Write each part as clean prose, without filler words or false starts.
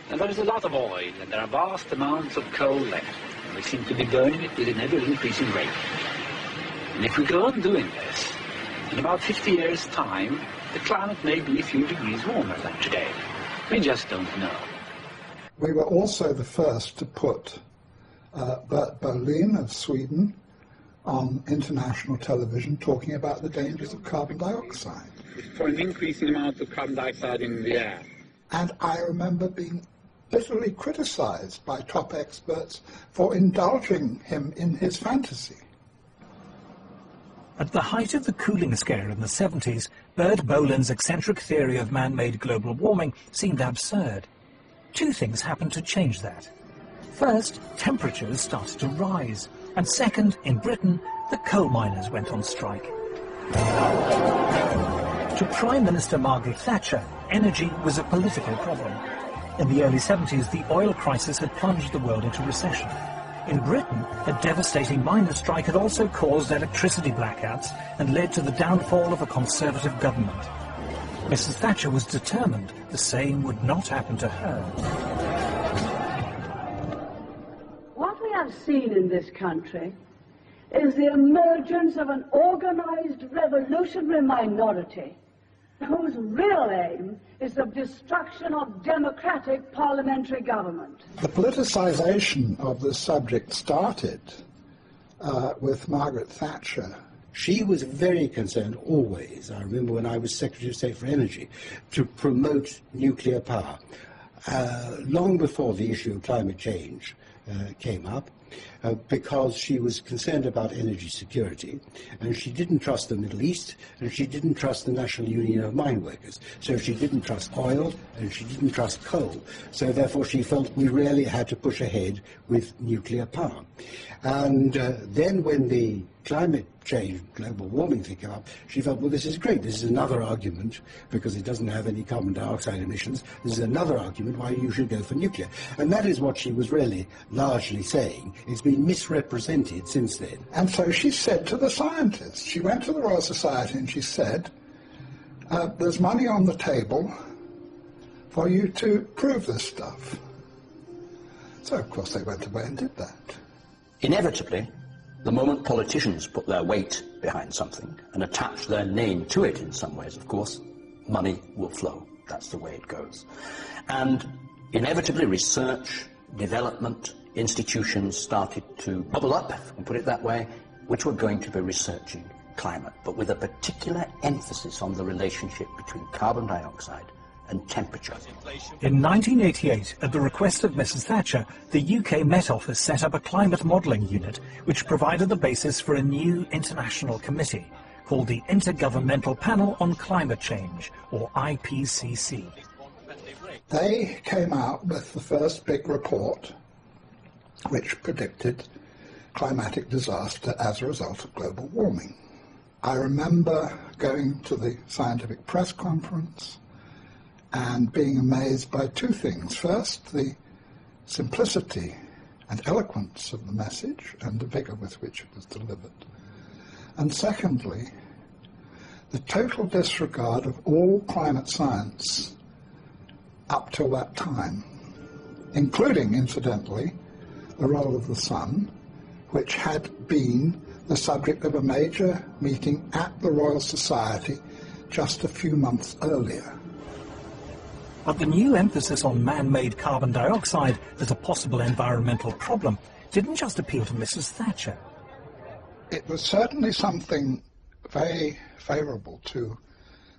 And there is a lot of oil, and there are vast amounts of coal left, and we seem to be burning it with an ever-increasing rate. And if we go on doing this, in about 50 years' time, the climate may be a few degrees warmer than today. We just don't know. We were also the first to put Berlin of Sweden on international television talking about the dangers of carbon dioxide. For an increasing amount of carbon dioxide in the air. And I remember being bitterly criticized by top experts for indulging him in his fantasy. At the height of the cooling scare in the 70s, Bert Bohlen's eccentric theory of man-made global warming seemed absurd. Two things happened to change that. First, temperatures started to rise, and second, in Britain, the coal miners went on strike. To Prime Minister Margaret Thatcher, energy was a political problem. In the early 70s, the oil crisis had plunged the world into recession. In Britain, a devastating miners' strike had also caused electricity blackouts and led to the downfall of a Conservative government. Mrs. Thatcher was determined the same would not happen to her. What we have seen in this country is the emergence of an organized revolutionary minority whose real aim is the destruction of democratic parliamentary government. The politicization of this subject started with Margaret Thatcher. She was very concerned always, I remember when I was Secretary of State for Energy, to promote nuclear power. Long before the issue of climate change came up, because she was concerned about energy security, and she didn't trust the Middle East, and she didn't trust the National Union of Mine Workers. So she didn't trust oil, and she didn't trust coal. So therefore she felt we really had to push ahead with nuclear power. And then when the climate change, global warming thing came up, she felt, well, this is great. This is another argument, because it doesn't have any carbon dioxide emissions. This is another argument why you should go for nuclear. And that is what she was really largely saying. It's been misrepresented since then. And so she said to the scientists, she went to the Royal Society and she said, there's money on the table for you to prove this stuff. So, of course, they went away and did that. Inevitably, the moment politicians put their weight behind something and attach their name to it in some ways, of course, money will flow. That's the way it goes. And inevitably, research, development, institutions started to bubble up, if we can put it that way, which were going to be researching climate, but with a particular emphasis on the relationship between carbon dioxide and temperature. In 1988, at the request of Mrs. Thatcher, the UK Met Office set up a climate modelling unit which provided the basis for a new international committee called the Intergovernmental Panel on Climate Change, or IPCC. They came out with the first big report which predicted climatic disaster as a result of global warming. I remember going to the scientific press conference and being amazed by two things. First, the simplicity and eloquence of the message and the vigour with which it was delivered. And secondly, the total disregard of all climate science up till that time, including, incidentally, the role of the sun, which had been the subject of a major meeting at the Royal Society just a few months earlier. But the new emphasis on man-made carbon dioxide as a possible environmental problem didn't just appeal to Mrs. Thatcher. It was certainly something very favourable to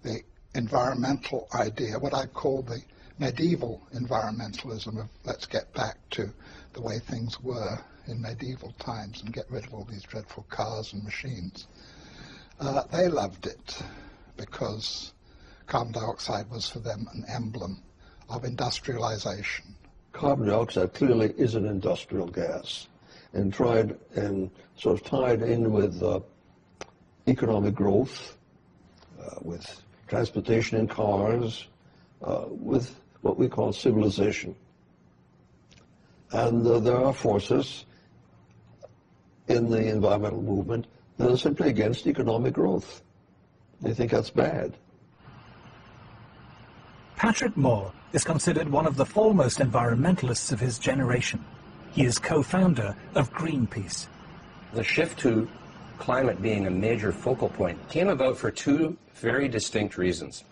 the environmental idea, what I call the medieval environmentalism of let's get back to the way things were in medieval times and get rid of all these dreadful cars and machines. They loved it because carbon dioxide was for them an emblem of industrialization. Carbon dioxide clearly is an industrial gas, and sort of tied in with economic growth, with transportation in cars, with what we call civilization. And there are forces in the environmental movement that are simply against economic growth. They think that's bad. Patrick Moore is considered one of the foremost environmentalists of his generation. He is co-founder of Greenpeace. The shift to climate being a major focal point came about for two very distinct reasons.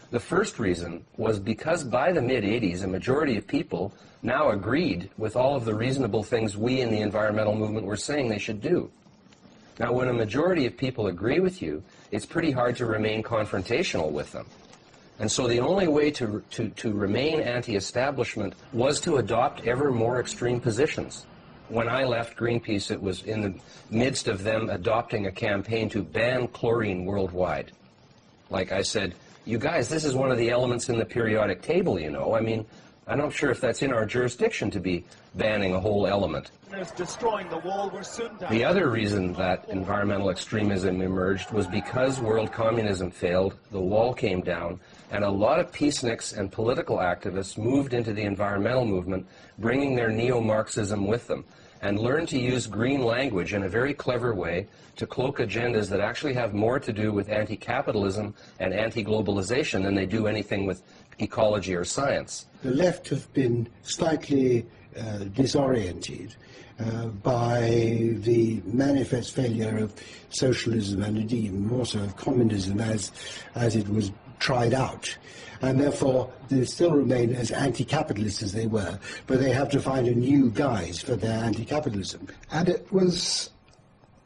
The first reason was because by the mid-'80s, a majority of people now agreed with all of the reasonable things we in the environmental movement were saying they should do. Now, when a majority of people agree with you, it's pretty hard to remain confrontational with them. And so the only way to remain anti-establishment was to adopt ever more extreme positions. When I left Greenpeace, it was in the midst of them adopting a campaign to ban chlorine worldwide. Like I said, you guys, this is one of the elements in the periodic table, you know. I mean, I'm not sure if that's in our jurisdiction to be banning a whole element. The other reason that environmental extremism emerged was because world communism failed, the wall came down, and a lot of peaceniks and political activists moved into the environmental movement, bringing their neo-Marxism with them, and learned to use green language in a very clever way to cloak agendas that actually have more to do with anti-capitalism and anti-globalization than they do anything with ecology or science. The left have been slightly disoriented by the manifest failure of socialism and indeed more so of communism as it was tried out. And therefore they still remain as anti-capitalist as they were, but they have to find a new guise for their anti-capitalism. And it was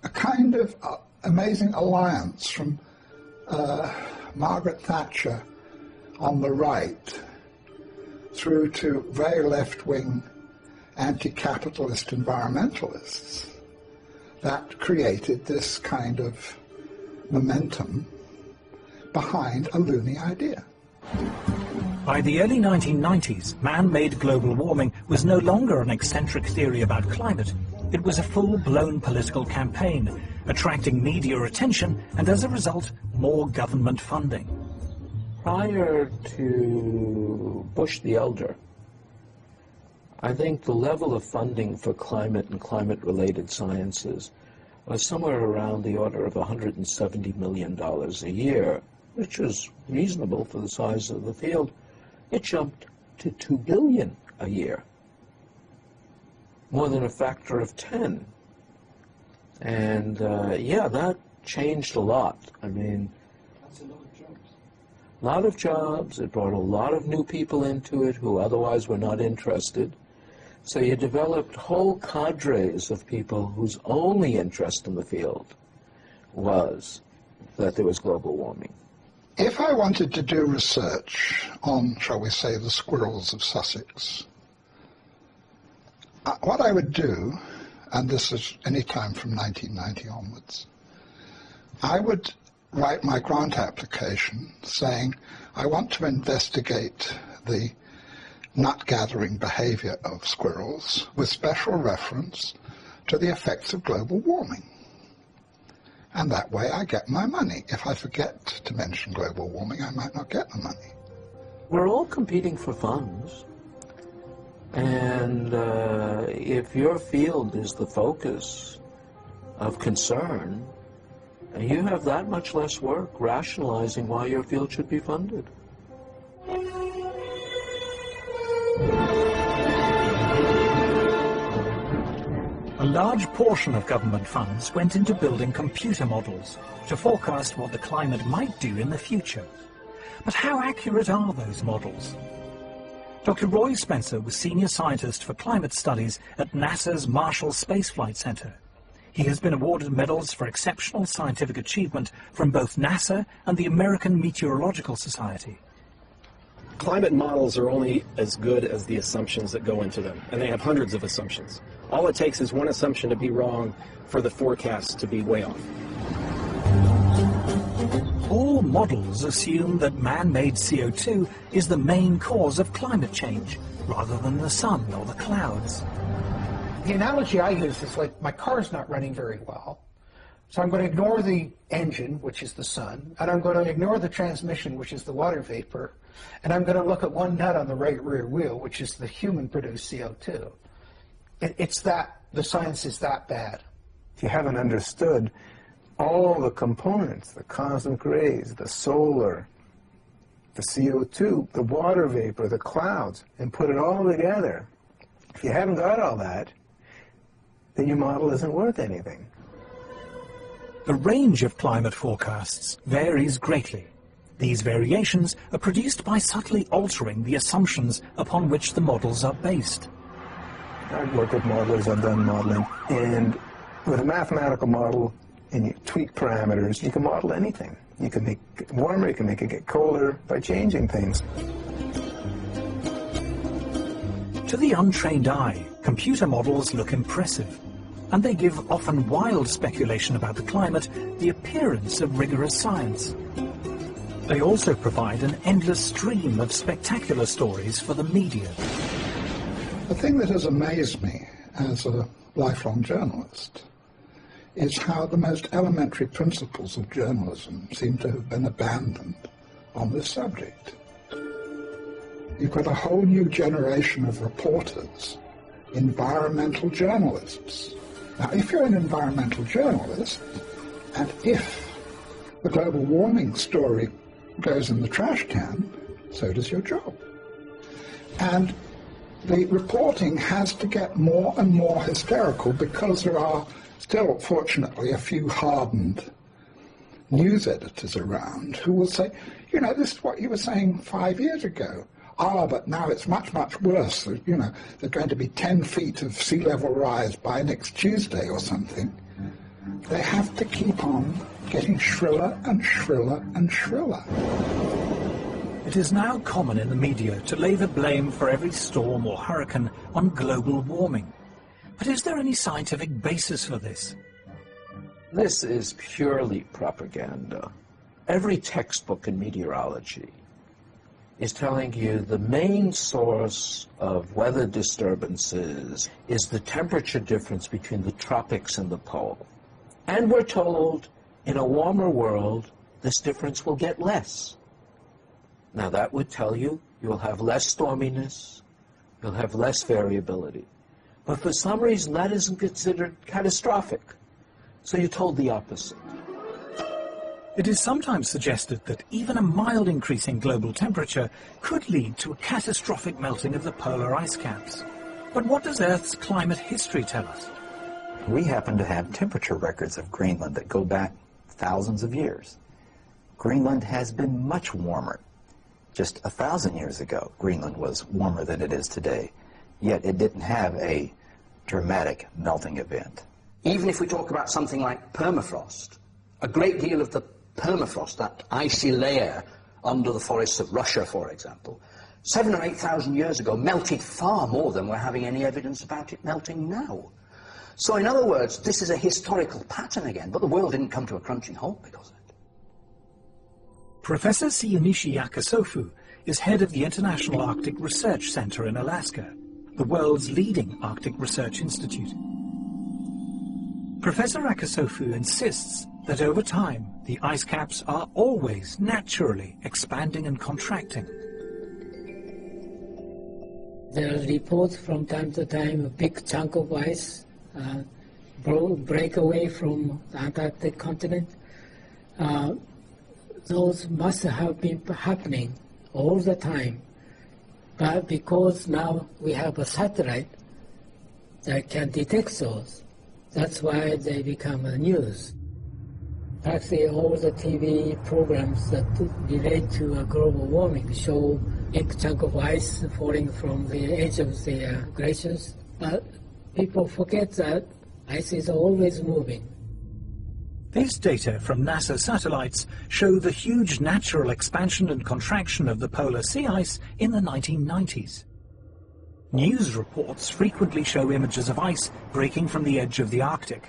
a kind of amazing alliance from Margaret Thatcher on the right through to very left-wing anti-capitalist environmentalists that created this kind of momentum behind a loony idea. By the early 1990s, man-made global warming was no longer an eccentric theory about climate. It was a full-blown political campaign, attracting media attention and, as a result, more government funding. Prior to Bush the Elder, I think the level of funding for climate and climate-related sciences was somewhere around the order of $170 million a year, which was reasonable for the size of the field. It jumped to $2 billion a year, more than a factor of 10. And yeah, that changed a lot. I mean, that's a lot of jobs. A lot of jobs. It brought a lot of new people into it who otherwise were not interested. So you developed whole cadres of people whose only interest in the field was that there was global warming. If I wanted to do research on, shall we say, the squirrels of Sussex, what I would do, and this is any time from 1990 onwards, I would write my grant application saying, I want to investigate the nut-gathering behavior of squirrels with special reference to the effects of global warming. And that way I get my money. If I forget to mention global warming, I might not get the money. We're all competing for funds. And if your field is the focus of concern, you have that much less work rationalizing why your field should be funded. A large portion of government funds went into building computer models to forecast what the climate might do in the future. But how accurate are those models? Dr. Roy Spencer was Senior Scientist for Climate Studies at NASA's Marshall Space Flight Center. He has been awarded medals for exceptional scientific achievement from both NASA and the American Meteorological Society. Climate models are only as good as the assumptions that go into them, and they have hundreds of assumptions. All it takes is one assumption to be wrong for the forecast to be way off. All models assume that man-made CO2 is the main cause of climate change, rather than the sun or the clouds. The analogy I use is like my car's not running very well, so I'm going to ignore the engine, which is the sun, and I'm going to ignore the transmission, which is the water vapor, and I'm going to look at one nut on the right rear wheel, which is the human-produced CO2. It's that, the science is that bad. You haven't understood all the components, the cosmic rays, the solar the CO2, the water vapor, the clouds, and put it all together. If you haven't got all that, then your model isn't worth anything. The range of climate forecasts varies greatly. These variations are produced by subtly altering the assumptions upon which the models are based. I've worked with modelers, I've done modeling, and with a mathematical model and you tweak parameters, you can model anything. You can make it warmer, you can make it get colder by changing things. To the untrained eye, computer models look impressive, and they give often wild speculation about the climate the appearance of rigorous science. They also provide an endless stream of spectacular stories for the media. The thing that has amazed me as a lifelong journalist is how the most elementary principles of journalism seem to have been abandoned on this subject. You've got a whole new generation of reporters, environmental journalists. Now, if you're an environmental journalist, and if the global warming story goes in the trash can, so does your job. And the reporting has to get more and more hysterical because there are still, fortunately, a few hardened news editors around who will say, you know, this is what you were saying 5 years ago. Ah, but now it's much, much worse. You know, there's going to be 10 feet of sea level rise by next Tuesday or something. They have to keep on getting shriller and shriller and shriller. It is now common in the media to lay the blame for every storm or hurricane on global warming. But is there any scientific basis for this? This is purely propaganda. Every textbook in meteorology is telling you the main source of weather disturbances is the temperature difference between the tropics and the pole. And we're told in a warmer world, this difference will get less. Now that would tell you you'll have less storminess, you'll have less variability. But for some reason that isn't considered catastrophic. So you're told the opposite. It is sometimes suggested that even a mild increase in global temperature could lead to a catastrophic melting of the polar ice caps. But what does Earth's climate history tell us? We happen to have temperature records of Greenland that go back thousands of years. Greenland has been much warmer. Just 1,000 years ago, Greenland was warmer than it is today, yet it didn't have a dramatic melting event. Even if we talk about something like permafrost, a great deal of the permafrost, that icy layer under the forests of Russia, for example, 7,000 or 8,000 years ago melted far more than we're having any evidence about it melting now. So in other words, this is a historical pattern again, but the world didn't come to a crunching halt because of it. Professor Shinichi Akasofu is head of the International Arctic Research Center in Alaska, the world's leading Arctic research institute. Professor Akasofu insists that over time, the ice caps are always naturally expanding and contracting. There are reports from time to time, a big chunk of ice break away from the Antarctic continent. Those must have been happening all the time. But because now we have a satellite that can detect those, that's why they become news. Actually, all the TV programs that relate to global warming show a big chunk of ice falling from the edge of the glaciers. But people forget that ice is always moving. These data from NASA satellites show the huge natural expansion and contraction of the polar sea ice in the 1990s. News reports frequently show images of ice breaking from the edge of the Arctic.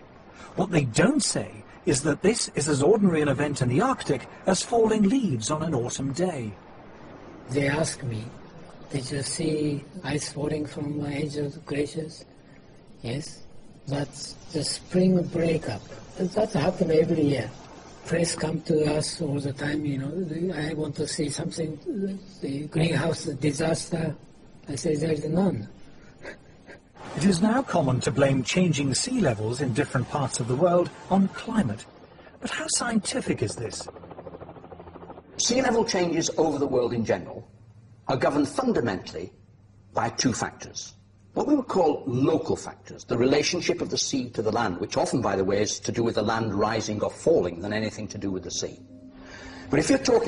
What they don't say is that this is as ordinary an event in the Arctic as falling leaves on an autumn day. They ask me, did you see ice falling from the edge of the glaciers? Yes, that's the spring breakup. That happens every year. Press come to us all the time, you know, I want to see something, the greenhouse disaster. I say there's none. It is now common to blame changing sea levels in different parts of the world on climate. But how scientific is this? sea level changes over the world in general are governed fundamentally by two factors. What we would call local factors, the relationship of the sea to the land, which often, by the way, is to do with the land rising or falling than anything to do with the sea. But if you're talking